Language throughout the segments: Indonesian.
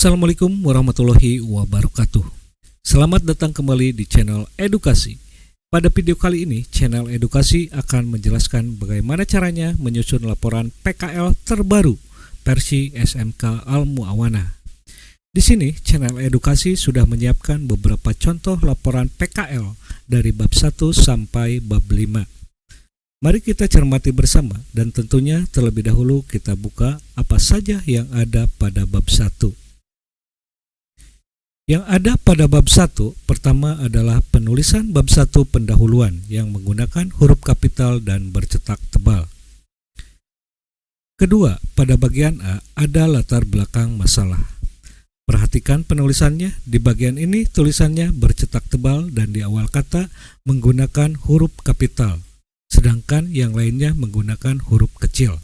Assalamualaikum warahmatullahi wabarakatuh. Selamat datang kembali di channel Edukasi. Pada video kali ini, channel Edukasi akan menjelaskan bagaimana caranya menyusun laporan PKL terbaru versi SMK Al-Mu'awanah. Di sini, channel Edukasi sudah menyiapkan beberapa contoh laporan PKL dari bab 1 sampai bab 5. Mari kita cermati bersama dan tentunya terlebih dahulu kita buka apa saja yang ada pada bab 1. Yang ada pada bab 1 pertama adalah penulisan bab 1 pendahuluan yang menggunakan huruf kapital dan bercetak tebal. Kedua, pada bagian A ada latar belakang masalah. Perhatikan penulisannya, di bagian ini tulisannya bercetak tebal dan di awal kata menggunakan huruf kapital, sedangkan yang lainnya menggunakan huruf kecil.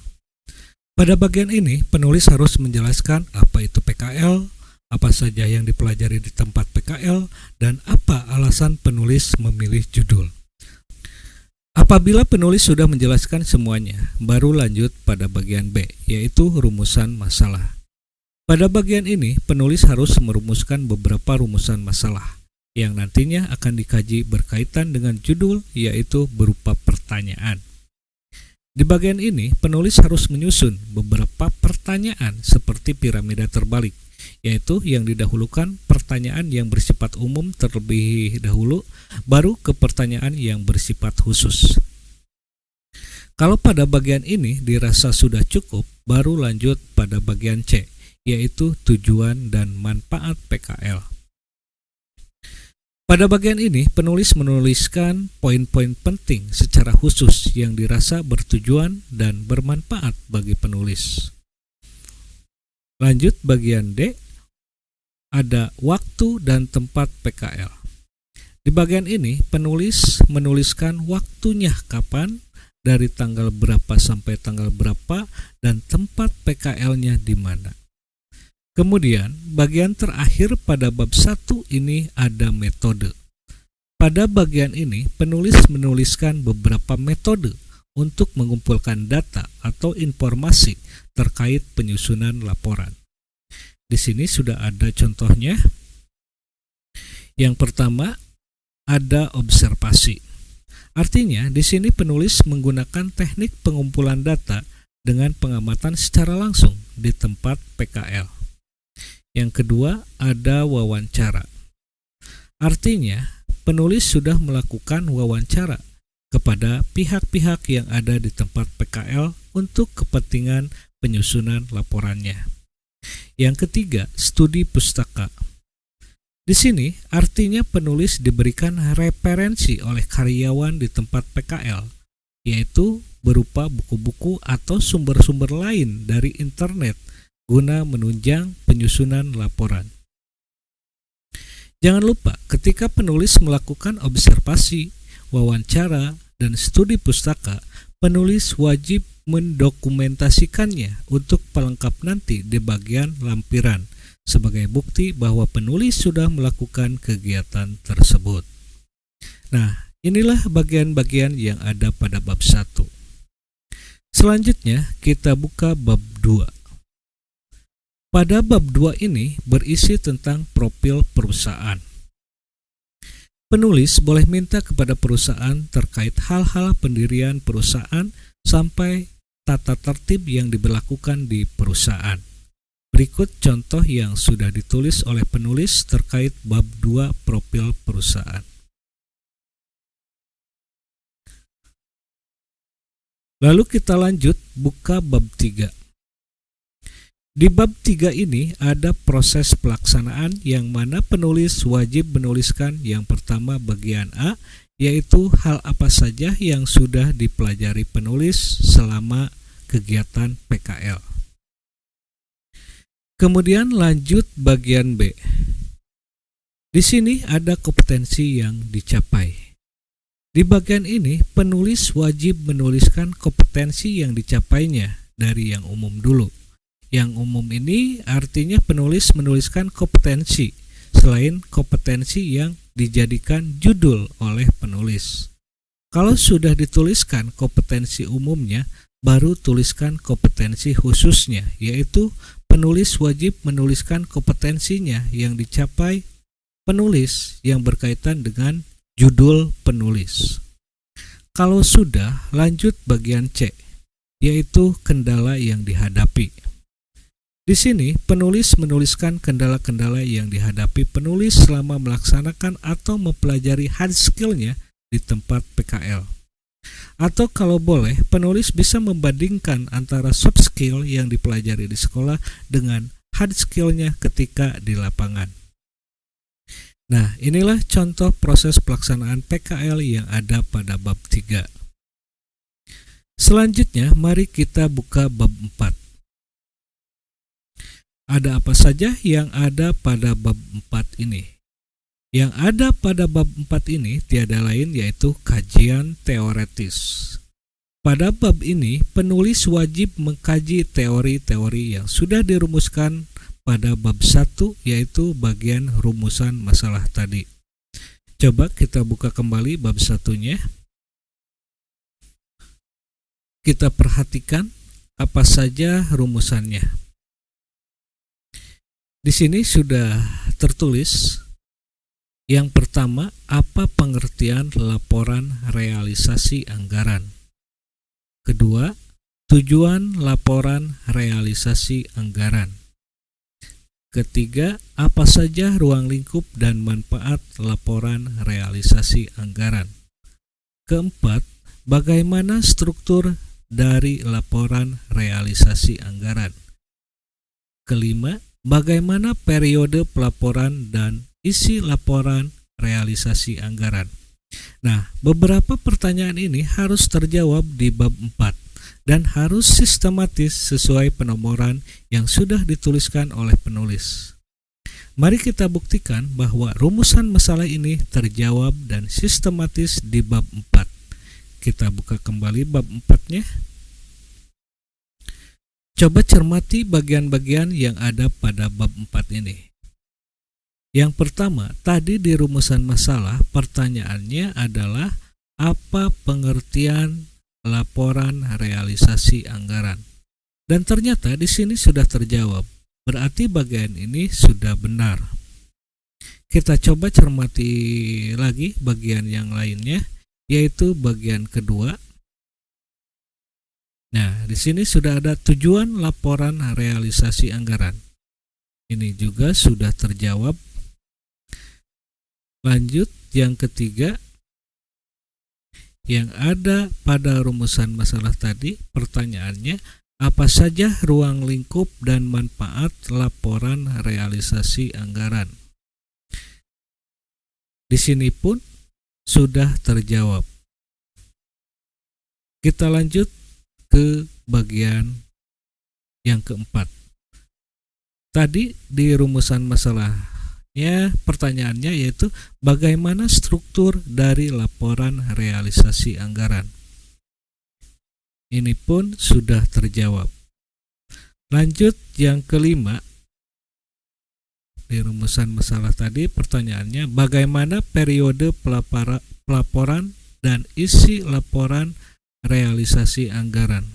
Pada bagian ini, penulis harus menjelaskan apa itu PKL, apa saja yang dipelajari di tempat PKL, dan apa alasan penulis memilih judul. Apabila penulis sudah menjelaskan semuanya, baru lanjut pada bagian B, yaitu rumusan masalah. Pada bagian ini, penulis harus merumuskan beberapa rumusan masalah, yang nantinya akan dikaji berkaitan dengan judul, yaitu berupa pertanyaan. Di bagian ini, penulis harus menyusun beberapa pertanyaan seperti piramida terbalik, yaitu yang didahulukan pertanyaan yang bersifat umum terlebih dahulu, baru ke pertanyaan yang bersifat khusus. Kalau pada bagian ini dirasa sudah cukup, baru lanjut pada bagian C, yaitu tujuan dan manfaat PKL. Pada bagian ini, penulis menuliskan poin-poin penting secara khusus yang dirasa bertujuan dan bermanfaat bagi penulis. Lanjut bagian D, ada waktu dan tempat PKL. Di bagian ini, penulis menuliskan waktunya kapan, dari tanggal berapa sampai tanggal berapa, dan tempat PKL-nya di mana. Kemudian, bagian terakhir pada bab 1 ini ada metode. Pada bagian ini, penulis menuliskan beberapa metode untuk mengumpulkan data atau informasi terkait penyusunan laporan. Di sini sudah ada contohnya. Yang pertama, ada observasi. Artinya, di sini penulis menggunakan teknik pengumpulan data dengan pengamatan secara langsung di tempat PKL. Yang kedua, ada wawancara. Artinya, penulis sudah melakukan wawancara kepada pihak-pihak yang ada di tempat PKL untuk kepentingan penyusunan laporannya. Yang ketiga, studi pustaka. Di sini, artinya penulis diberikan referensi oleh karyawan di tempat PKL, yaitu berupa buku-buku atau sumber-sumber lain dari internet guna menunjang penyusunan laporan. Jangan lupa, ketika penulis melakukan observasi, wawancara, dan studi pustaka, penulis wajib mendokumentasikannya untuk pelengkap nanti di bagian lampiran sebagai bukti bahwa penulis sudah melakukan kegiatan tersebut. Nah, inilah bagian-bagian yang ada pada bab 1. Selanjutnya, kita buka bab 2. Pada bab 2 ini berisi tentang profil perusahaan. Penulis boleh minta kepada perusahaan terkait hal-hal pendirian perusahaan sampai tata tertib yang diberlakukan di perusahaan. Berikut contoh yang sudah ditulis oleh penulis terkait bab 2 profil perusahaan. Lalu kita lanjut buka bab 3. Di bab 3 ini ada proses pelaksanaan yang mana penulis wajib menuliskan yang pertama bagian A, yaitu hal apa saja yang sudah dipelajari penulis selama kegiatan PKL. Kemudian lanjut bagian B. Di sini ada kompetensi yang dicapai. Di bagian ini penulis wajib menuliskan kompetensi yang dicapainya dari yang umum dulu. Yang umum ini artinya penulis menuliskan kompetensi selain kompetensi yang dijadikan judul oleh penulis. Kalau sudah dituliskan kompetensi umumnya, baru tuliskan kompetensi khususnya, yaitu penulis wajib menuliskan kompetensinya yang dicapai penulis yang berkaitan dengan judul penulis. Kalau sudah, lanjut bagian C, yaitu kendala yang dihadapi. Di sini, penulis menuliskan kendala-kendala yang dihadapi penulis selama melaksanakan atau mempelajari hard skill-nya di tempat PKL. Atau kalau boleh, penulis bisa membandingkan antara soft skill yang dipelajari di sekolah dengan hard skill-nya ketika di lapangan. Nah, inilah contoh proses pelaksanaan PKL yang ada pada bab 3. Selanjutnya, mari kita buka bab 4. Ada apa saja yang ada pada bab 4 ini? Yang ada pada bab 4 ini tiada lain yaitu kajian teoretis. Pada bab ini, penulis wajib mengkaji teori-teori yang sudah dirumuskan pada bab 1, yaitu bagian rumusan masalah tadi. Coba kita buka kembali bab 1-nya. Kita perhatikan apa saja rumusannya. Di sini sudah tertulis. Yang pertama, apa pengertian laporan realisasi anggaran? Kedua, tujuan laporan realisasi anggaran. Ketiga, apa saja ruang lingkup dan manfaat laporan realisasi anggaran? Keempat, bagaimana struktur dari laporan realisasi anggaran? Kelima, bagaimana periode pelaporan dan isi laporan realisasi anggaran? Nah, beberapa pertanyaan ini harus terjawab di bab 4 dan harus sistematis sesuai penomoran yang sudah dituliskan oleh penulis. Mari kita buktikan bahwa rumusan masalah ini terjawab dan sistematis di bab 4. Kita buka kembali bab 4-nya. Coba cermati bagian-bagian yang ada pada bab 4 ini. Yang pertama, tadi di rumusan masalah pertanyaannya adalah apa pengertian laporan realisasi anggaran. Dan ternyata di sini sudah terjawab. Berarti bagian ini sudah benar. Kita coba cermati lagi bagian yang lainnya, yaitu bagian kedua. Nah, di sini sudah ada tujuan laporan realisasi anggaran. Ini juga sudah terjawab. Lanjut, yang ketiga, yang ada pada rumusan masalah tadi, pertanyaannya, apa saja ruang lingkup dan manfaat laporan realisasi anggaran? Di sini pun sudah terjawab. Kita lanjut ke bagian yang keempat. Tadi di rumusan masalahnya pertanyaannya yaitu bagaimana struktur dari laporan realisasi anggaran. Ini pun sudah terjawab. Lanjut yang kelima. Di rumusan masalah tadi pertanyaannya bagaimana periode pelaporan dan isi laporan realisasi anggaran.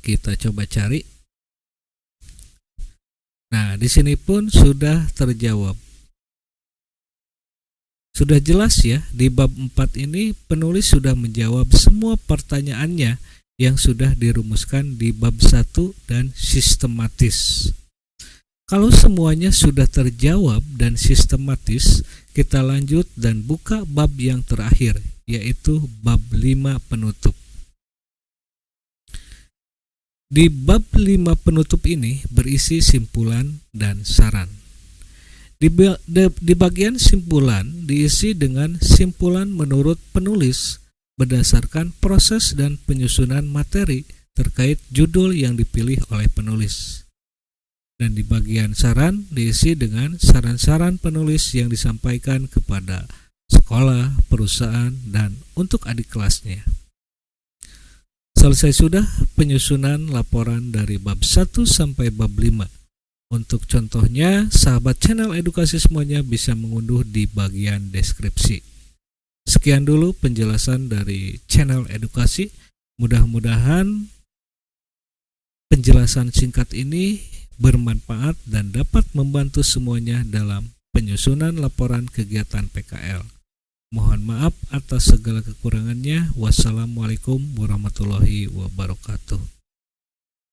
Kita coba cari. Nah, di sini pun sudah terjawab. Sudah jelas ya, di bab 4 ini penulis sudah menjawab semua pertanyaannya yang sudah dirumuskan di bab 1 dan sistematis. Kalau semuanya sudah terjawab dan sistematis, kita lanjut dan buka bab yang terakhir, yaitu bab 5 penutup. Di bab 5 penutup ini berisi simpulan dan saran. Di bagian simpulan diisi dengan simpulan menurut penulis berdasarkan proses dan penyusunan materi terkait judul yang dipilih oleh penulis. Dan di bagian saran diisi dengan saran-saran penulis yang disampaikan kepada sekolah, perusahaan, dan untuk adik kelasnya. Selesai sudah penyusunan laporan dari bab 1 sampai bab 5. Untuk contohnya, sahabat channel edukasi semuanya bisa mengunduh di bagian deskripsi. Sekian dulu penjelasan dari channel edukasi. Mudah-mudahan penjelasan singkat ini bermanfaat dan dapat membantu semuanya dalam penyusunan laporan kegiatan PKL. Mohon maaf atas segala kekurangannya. Wassalamualaikum warahmatullahi wabarakatuh.